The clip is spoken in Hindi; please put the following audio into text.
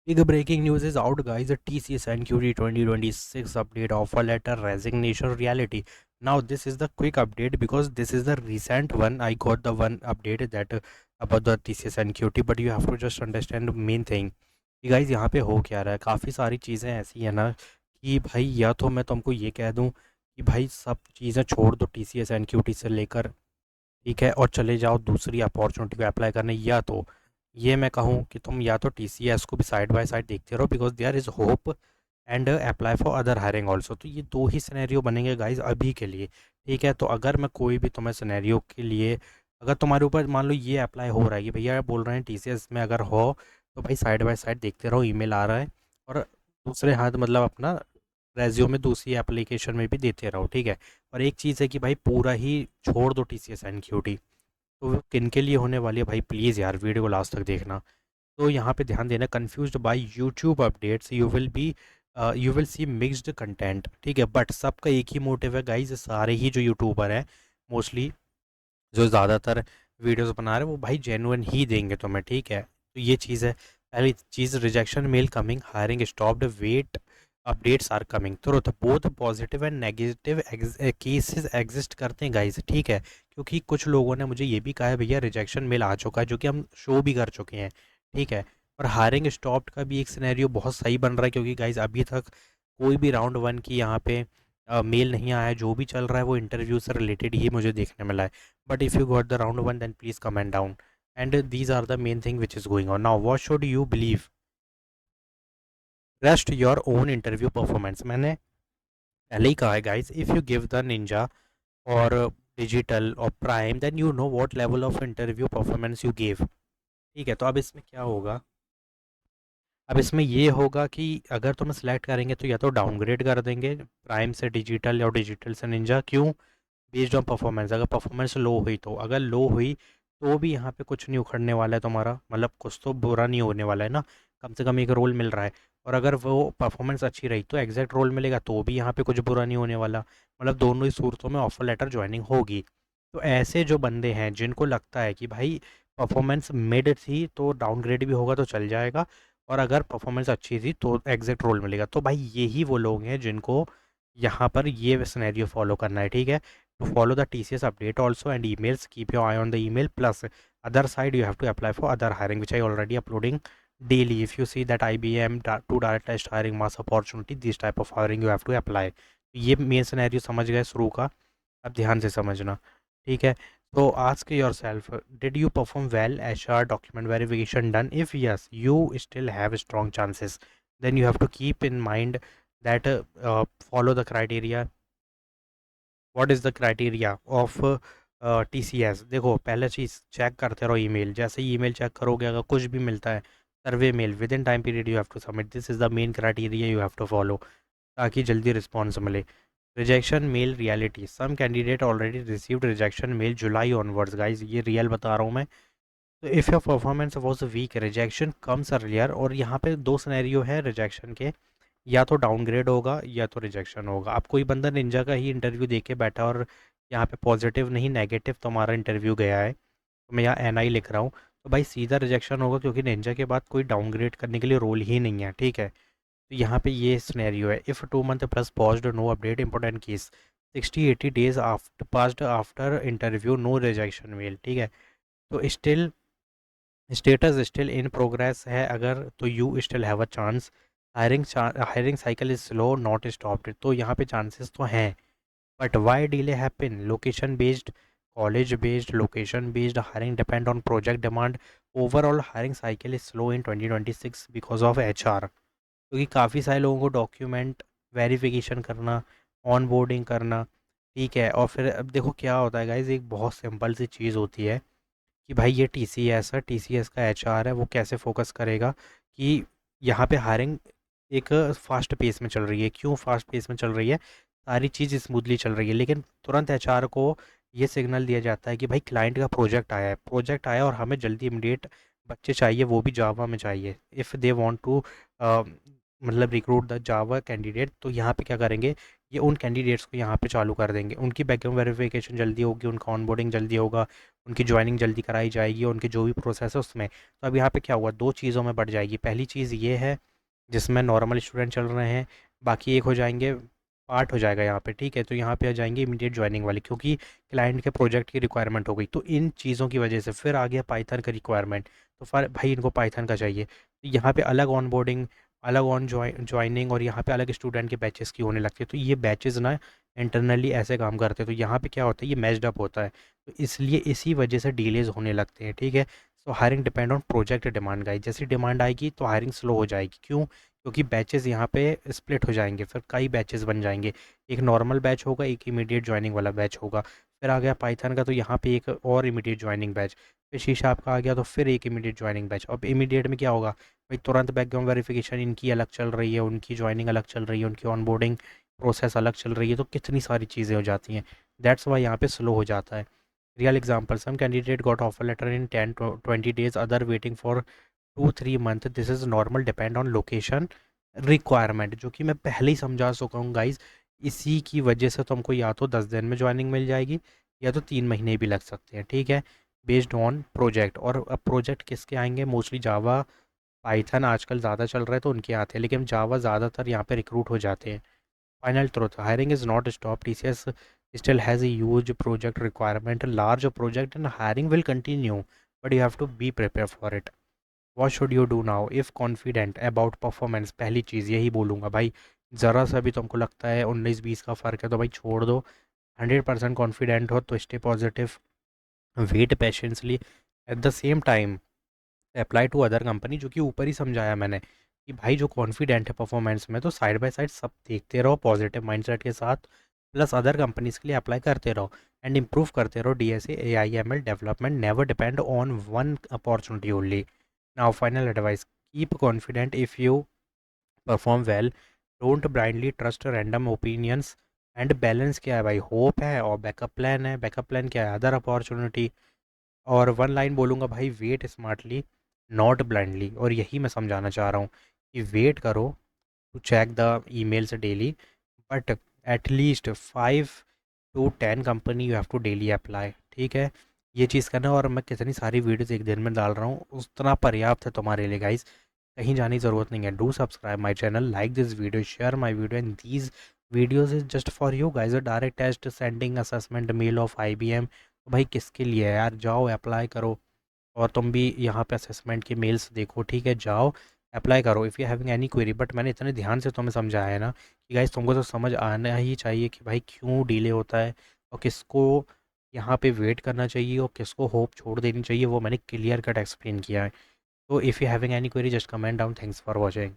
Big breaking news is out, guys. The TCS NQT 2026 update offer letter resignation reality. Now, this is the quick update because this is the recent one. I got the one update that about the TCS NQT, but you have to just understand the main thing. कि गाइज यहाँ पे हो क्या रहा है, काफ़ी सारी चीज़ें ऐसी है ना कि भाई या तो मैं तुमको ये कह दूँ कि भाई सब चीज़ें छोड़ दो TCS NQT से लेकर, ठीक है, और चले जाओ दूसरी अपॉर्चुनिटी को अप्लाई करने, या तो ये मैं कहूँ कि तुम या तो TCS को भी साइड बाय साइड देखते रहो because there is hope and apply for other hiring also. तो ये दो ही सिनेरियो बनेंगे गाइज अभी के लिए, ठीक है। तो अगर मैं कोई भी तुम्हें सिनेरियो के लिए, अगर तुम्हारे ऊपर मान लो ये अप्लाई हो रहा है कि भैया बोल रहे हैं TCS में अगर हो, तो भाई साइड बाय साइड देखते रहो, ईमेल आ रहा है, और दूसरे हाथ मतलब अपना रेज्यूमे दूसरी एप्लीकेशन में भी देते रहो, ठीक है। और एक चीज़ है कि भाई पूरा ही छोड़ दो TCS NQT। तो वो किन के लिए होने वाली है भाई, प्लीज़ यार वीडियो को लास्ट तक देखना। तो यहाँ पे ध्यान देना, confused by YouTube updates you will see mixed content, ठीक है। बट सबका एक ही मोटिव है गाइज, सारे ही जो यूट्यूबर हैं मोस्टली, जो ज़्यादातर वीडियोस बना रहे हैं, वो भाई जेन्युइन ही देंगे तुम्हें, ठीक है। तो ये चीज़ है। पहली चीज़, rejection mail coming, hiring stopped, wait updates are coming. तो both positive and negative cases exist करते हैं गाइस, ठीक है। क्योंकि कुछ लोगों ने मुझे ये भी कहा है भैया रिजेक्शन मेल आ चुका है, जो कि हम शो भी कर चुके हैं, ठीक है। और हायरिंग स्टॉप्ड का भी एक सिनेरियो बहुत सही बन रहा है, क्योंकि गाइस अभी तक कोई भी राउंड वन की यहाँ पे मेल नहीं आया है। जो भी चल रहा है वो इंटरव्यू से रिलेटेड ही मुझे देखने मिला है। But if you got the round one, then please comment down. And these are the main thing which is going on. Now, what should you believe? Rest your own interview performance. मैंने पहले ही कहा है guys, if you give the ninja or digital or prime, then you know what level of interview performance you gave. ठीक है। तो अब इसमें क्या होगा, अब इसमें ये होगा कि अगर तुम्हें सेलेक्ट करेंगे तो या तो डाउनग्रेड कर देंगे प्राइम से डिजिटल या डिजिटल से निंजा। क्यों? Based on performance. अगर परफॉर्मेंस लो हुई तो, अगर लो हुई तो भी यहाँ पे कुछ नहीं उखड़ने वाला है तुम्हारा, मतलब कुछ तो बुरा नहीं होने वाला है ना, कम से कम एक रोल मिल रहा है। और अगर वो परफॉर्मेंस अच्छी रही तो एग्जैक्ट रोल मिलेगा, तो भी यहाँ पे कुछ बुरा नहीं होने वाला, मतलब दोनों ही सूरतों में ऑफर लेटर ज्वाइनिंग होगी। तो ऐसे जो बंदे हैं जिनको लगता है कि भाई परफॉर्मेंस मिड थी तो डाउनग्रेड भी होगा तो चल जाएगा, और अगर परफॉर्मेंस अच्छी थी तो एग्जैक्ट रोल मिलेगा, तो भाई यही वो लोग हैं जिनको यहाँ पर ये सिनेरियो फॉलो करना है, ठीक है। To follow the TCS update also and emails, keep your eye on the email. Plus, other side you have to apply for other hiring, which I already uploading daily. If you see that IBM to direct test hiring mass opportunity, this type of hiring you have to apply. ये मेन सिनेरियो समझ गए शुरू का, अब ध्यान से समझना, ठीक है। तो ask your self, did you perform well, HR document verification done? If yes, you still have strong chances, then you have to keep in mind that follow the criteria. What is the criteria of TCS? देखो, पहले चीज़ चेक करते रहो ईमेल। जैसे ही ईमेल चेक करोगे, अगर कुछ भी मिलता है survey mail, within time period you have to submit. This is the main criteria you have to follow, ताकि जल्दी रिस्पॉन्स मिले। Rejection mail reality, some candidate already received rejection mail July onwards. Guys ये रियल बता रहा हूँ मैं। तो if your performance was weak, rejection comes earlier. और यहाँ पे दो सिनेरियो है रिजेक्शन के, या तो डाउनग्रेड होगा या तो रिजेक्शन होगा। अब कोई बंदा निंजा का ही इंटरव्यू दे के बैठा और यहाँ पे पॉजिटिव नहीं नेगेटिव तुम्हारा इंटरव्यू गया है, तो मैं यहाँ NI लिख रहा हूँ, तो भाई सीधा रिजेक्शन होगा, क्योंकि निंजा के बाद कोई डाउनग्रेड करने के लिए रोल ही नहीं है, ठीक है। तो यहाँ पे ये सिनेरियो है, if 2 month plus paused, no update, important case, 60-80 days after passed after interview, no rejection mail, ठीक है। तो still status still in progress है अगर, तो you still have a chance. Hiring cycle is slow not stopped, तो यहाँ पे चांसेस तो हैं। But why delay happen? Location based, college based, location based hiring depend on project demand. Overall hiring cycle is slow in 2026 because of HR, क्योंकि काफ़ी सारे लोगों को डॉक्यूमेंट वेरिफिकेशन करना, ऑन बोर्डिंग करना, ठीक है। और फिर अब देखो क्या होता है गाइज, एक बहुत सिंपल सी चीज़ होती है कि भाई ये TCS है, TCS का HR है, वो कैसे फोकस करेगा कि यहाँ पे हायरिंग एक फास्ट पेस में चल रही है। क्यों फास्ट पेस में चल रही है? सारी चीज़ स्मूथली चल रही है, लेकिन तुरंत HR को ये सिग्नल दिया जाता है कि भाई क्लाइंट का प्रोजेक्ट आया है, प्रोजेक्ट आया और हमें जल्दी इमीडिएट बच्चे चाहिए, वो भी जावा में चाहिए। इफ़ दे वांट टू मतलब रिक्रूट द जावा कैंडिडेट, तो यहाँ पे क्या करेंगे, ये उन कैंडिडेट्स को यहाँ पे चालू कर देंगे, उनकी बैकग्राउंड वेरिफिकेशन जल्दी होगी, उनका ऑनबोर्डिंग जल्दी होगा, उनकी ज्वाइनिंग जल्दी कराई जाएगी, और उनके जो भी प्रोसेस है उसमें। तो अब यहाँ पे क्या हुआ, दो चीज़ों में बढ़ जाएगी। पहली चीज़ ये है जिसमें नॉर्मल स्टूडेंट चल रहे हैं, बाकी एक हो जाएंगे, पार्ट हो जाएगा यहाँ पे, ठीक है। तो यहाँ पे आ जाएंगे इमीडिएट ज्वाइनिंग वाली, क्योंकि क्लाइंट के प्रोजेक्ट की रिक्वायरमेंट हो गई। तो इन चीज़ों की वजह से फिर आ गया पाइथन का रिक्वायरमेंट। तो फिर भाई इनको पाइथन का चाहिए, तो यहाँ पे अलग ऑनबोर्डिंग, अलग ऑन ज्वाइनिंग, और यहाँ पे अलग स्टूडेंट के बैचेस की होने लगती है। तो ये बैचेस ना इंटरनली ऐसे काम करते हैं, तो यहाँ पे क्या होता है, ये मैच्ड अप होता है। तो इसलिए इसी वजह से डिलेज होने लगते हैं, ठीक है। So hiring depend on project demand guys, जैसी डिमांड आएगी तो हायरिंग स्लो हो जाएगी। क्यों? क्योंकि बैचेस यहाँ पे स्प्लिट हो जाएंगे, फिर कई बैचेस बन जाएंगे। एक नॉर्मल बैच होगा, एक इमीडिएट ज्वाइनिंग वाला बैच होगा। फिर आ गया पाइथन का, तो यहाँ पे एक और इमीडिएट ज्वाइनिंग बैच। फिर सी शार्प का आ गया, तो फिर एक इमीडिएट ज्वाइनिंग बैच। अब इमीडिएट में क्या होगा भाई, तुरंत बैकग्राउंड वेरिफिकेशन इनकी अलग चल रही है, उनकी ज्वाइनिंग अलग चल रही है, उनकी ऑनबोर्डिंग प्रोसेस अलग चल रही है, तो कितनी सारी चीज़ें हो जाती हैं। दैट्स वाई यहाँ पे स्लो हो जाता है। Real example, some candidate got offer letter in 10-20 days, other waiting for 2-3 month। This is normal, depend on location requirement, जो कि मैं पहले ही समझा चुका हूँ गाइज। इसी की वजह से तुमको या तो 10 दिन में ज्वाइनिंग मिल जाएगी, या तो 3 महीने भी लग सकते हैं, ठीक है, बेस्ड ऑन प्रोजेक्ट। और अब प्रोजेक्ट किसके आएंगे, मोस्टली जावा, पाइथन आजकल ज़्यादा चल रहा है तो उनके आते हैं, लेकिन जावा ज़्यादातर यहाँ पे रिक्रूट हो जाते हैं। Final truth, hiring is not stopped. TCS still has a huge project requirement, a large project, and hiring will continue, but you have to be prepared for it. What should you do now if confident about performance? पहली चीज़ यही बोलूँगा भाई, ज़रा सा भी तुमको लगता है 19-20 का फ़र्क है तो भाई छोड़ दो। 100% कॉन्फिडेंट हो तो stay positive, wait patiently, at the same time apply to other company, जो कि ऊपर ही समझाया मैंने कि भाई जो कॉन्फिडेंट है परफॉर्मेंस में, तो साइड बाय साइड सब देखते रहो पॉजिटिव माइंडसेट के साथ, प्लस अदर कंपनीज के लिए अप्लाई करते रहो एंड इम्प्रूव करते रहो। DSA AIML development, never depend on one opportunity only. Now final advice, keep confident if you perform well, don't blindly trust random opinions, and balance क्या है भाई, होप है और बैकअप प्लान है। बैकअप प्लान क्या है, अदर अपॉर्चुनिटी। और वन लाइन बोलूँगा भाई, वेट स्मार्टली नॉट ब्लाइंडली। और यही मैं समझाना चाह रहा हूँ कि वेट करो to check the emails daily, but at least 5 to 10 company you have to daily apply, ठीक है। ये चीज़ करना, और मैं कितनी सारी वीडियोस एक दिन में डाल रहा हूँ, उतना पर्याप्त है तुम्हारे लिए गाइस, कहीं जाने की ज़रूरत नहीं है। Do subscribe my channel, like this video, share my video, and these videos is just for you guys. A direct test, sending assessment mail of IBM, तो भाई किसके लिए है यार, जाओ अप्लाई करो। और तुम भी यहाँ पे असेसमेंट के मेल्स देखो, ठीक है, जाओ अप्लाई करो if you having any query. But मैंने इतने ध्यान से तुम्हें समझाया है ना कि गाइस तुमको तो समझ आना ही चाहिए कि भाई क्यों डिले होता है, और किसको यहाँ पे वेट करना चाहिए और किसको होप छोड़ देनी चाहिए, वो मैंने क्लियर कट एक्सप्लेन किया है। तो if you having any query just comment down. Thanks for watching.